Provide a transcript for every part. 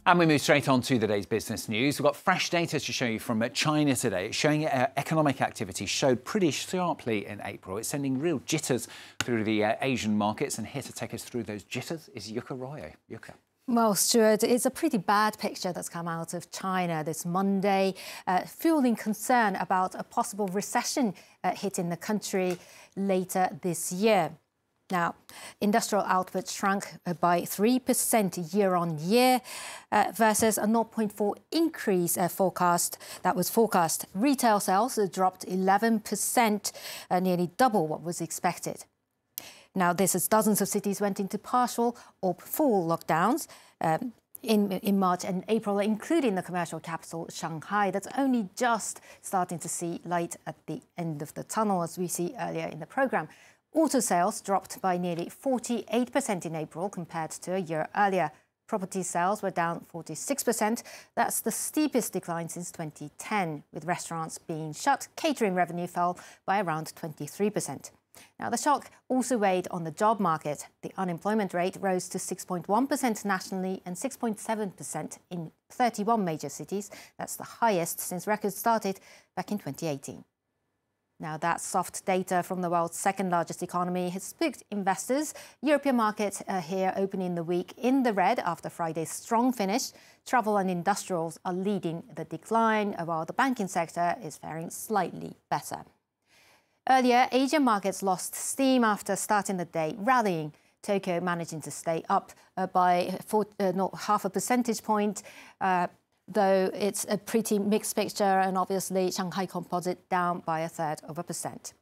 And we move straight on to the day's business news. We've got fresh data to show you from China today. It's showing economic activity showed pretty sharply in April. It's sending real jitters through the Asian markets. And here to take us through those jitters is Yuka Royo. Yuka. Well, Stuart, it's a pretty bad picture that's come out of China this Monday, fueling concern about a possible recession hitting the country later this year. Now, industrial output shrunk by 3% year-on-year versus a 0.4 increase forecast that was forecast. Retail sales dropped 11%, nearly double what was expected. Now, this as dozens of cities went into partial or full lockdowns in March and April, including the commercial capital, Shanghai, that's only just starting to see light at the end of the tunnel, as we see earlier in the programme. Auto sales dropped by nearly 48% in April compared to a year earlier. Property sales were down 46%. That's the steepest decline since 2010. With restaurants being shut, catering revenue fell by around 23%. Now, the shock also weighed on the job market. The unemployment rate rose to 6.1% nationally and 6.7% in 31 major cities. That's the highest since records started back in 2018. Now, that soft data from the world's second largest economy has spooked investors. European markets are here opening the week in the red after Friday's strong finish. Travel and industrials are leading the decline, while the banking sector is faring slightly better. Earlier, Asian markets lost steam after starting the day rallying. Tokyo managing to stay up by half a percentage point, though it's a pretty mixed picture, and obviously Shanghai Composite down by 1/3%.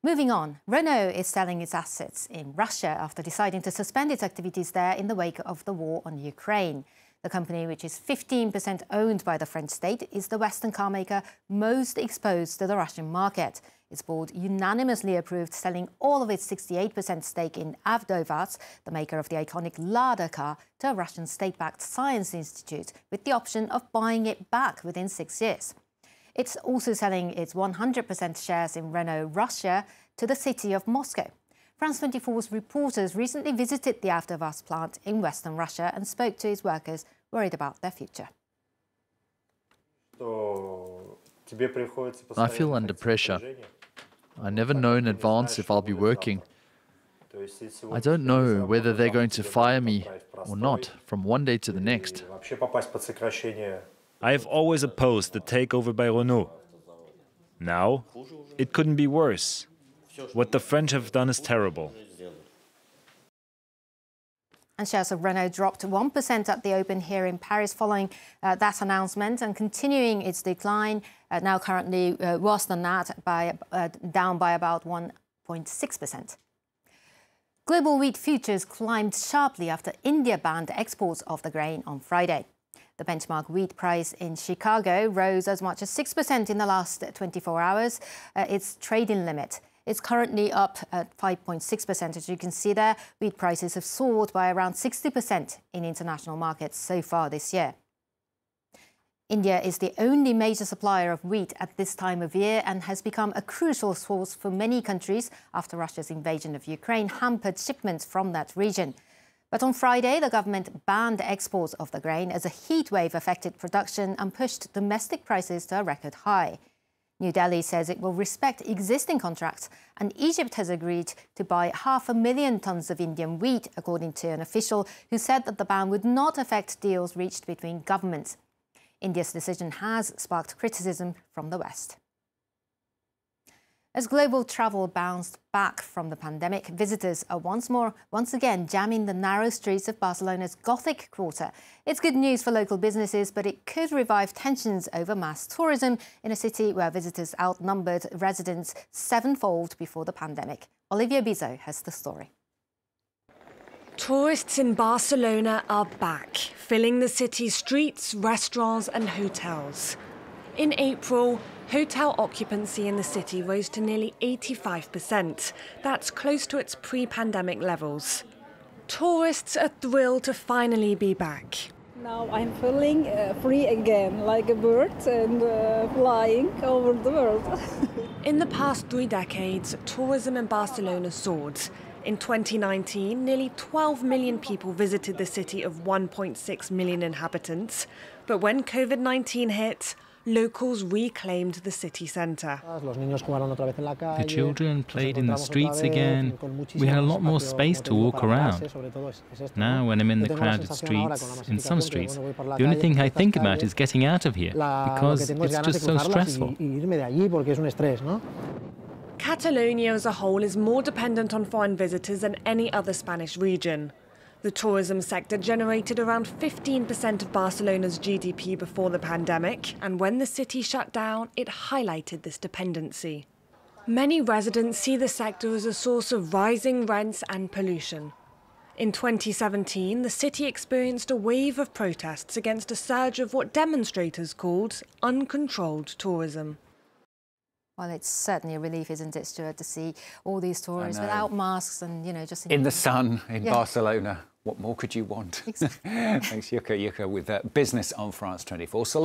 Moving on, Renault is selling its assets in Russia after deciding to suspend its activities there in the wake of the war on Ukraine. The company, which is 15% owned by the French state, is the Western car maker most exposed to the Russian market. Its board unanimously approved selling all of its 68% stake in Avtovaz, the maker of the iconic Lada car, to a Russian state-backed science institute, with the option of buying it back within 6 years. It's also selling its 100% shares in Renault Russia to the city of Moscow. France 24's reporters recently visited the Avtovaz plant in western Russia and spoke to its workers worried about their future. I feel under pressure. I never know in advance if I'll be working. I don't know whether they're going to fire me or not from one day to the next. I have always opposed the takeover by Renault. Now, it couldn't be worse. What the French have done is terrible. And shares of Renault dropped 1% at the open here in Paris following that announcement and continuing its decline, now currently worse than that, down by about 1.6%. Global wheat futures climbed sharply after India banned exports of the grain on Friday. The benchmark wheat price in Chicago rose as much as 6% in the last 24 hours, its trading limit. It's currently up at 5.6%. As you can see there, wheat prices have soared by around 60% in international markets so far this year. India is the only major supplier of wheat at this time of year and has become a crucial source for many countries after Russia's invasion of Ukraine hampered shipments from that region. But on Friday, the government banned exports of the grain as a heatwave affected production and pushed domestic prices to a record high. New Delhi says it will respect existing contracts, and Egypt has agreed to buy 500,000 tons of Indian wheat, according to an official who said that the ban would not affect deals reached between governments. India's decision has sparked criticism from the West. As global travel bounced back from the pandemic, visitors are once again jamming the narrow streets of Barcelona's Gothic quarter. It's good news for local businesses, but it could revive tensions over mass tourism in a city where visitors outnumbered residents sevenfold before the pandemic. Olivia Bizot has the story. Tourists in Barcelona are back, filling the city's streets, restaurants and hotels. In April, hotel occupancy in the city rose to nearly 85%. That's close to its pre-pandemic levels. Tourists are thrilled to finally be back. Now I'm feeling free again, like a bird, and flying over the world. In the past 3 decades, tourism in Barcelona soared. In 2019, nearly 12 million people visited the city of 1.6 million inhabitants. But when Covid-19 hit, locals reclaimed the city centre. The children played in the streets again. We had a lot more space to walk around. Now, when I'm in the crowded streets, in some streets, the only thing I think about is getting out of here, because it's just so stressful. Catalonia as a whole is more dependent on foreign visitors than any other Spanish region. The tourism sector generated around 15% of Barcelona's GDP before the pandemic, and when the city shut down, it highlighted this dependency. Many residents see the sector as a source of rising rents and pollution. In 2017, the city experienced a wave of protests against a surge of what demonstrators called uncontrolled tourism. Well, it's certainly a relief, isn't it, Stuart, to see all these tourists without masks and, you know, just in the sun in Barcelona. What more could you want? Exactly. Thanks, Yuka with Business on France 24. So